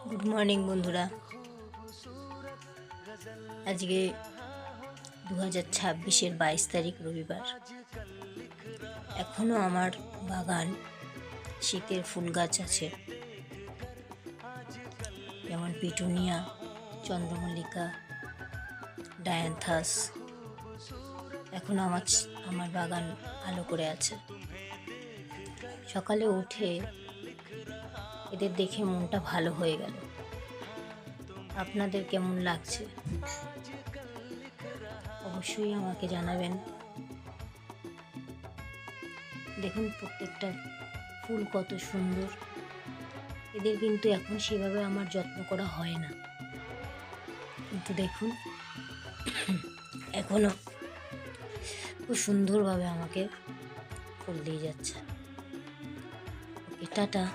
Good morning বন্ধুরা। আজকে 2026-এর 22 তারিখ রবিবার। এখনও আমার বাগান শীতের ফুল গাছ আছে, যেমন পিটুনিয়া, চন্দ্রমল্লিকা, ডায়ান্থাস। এখনও আমার বাগান আলো করে আছে। সকালে উঠে এদের দেখে মনটা ভালো হয়ে গেল। আপনাদের কেমন লাগছে অবশ্যই আমাকে জানাবেন। দেখুন প্রত্যেকটা ফুল কত সুন্দর। এদের কিন্তু এখন সেভাবে আমার যত্ন করা হয় না, কিন্তু দেখুন এখনো খুব সুন্দরভাবে আমাকে ফুল দিয়ে যাচ্ছে। ওকে, টাটা।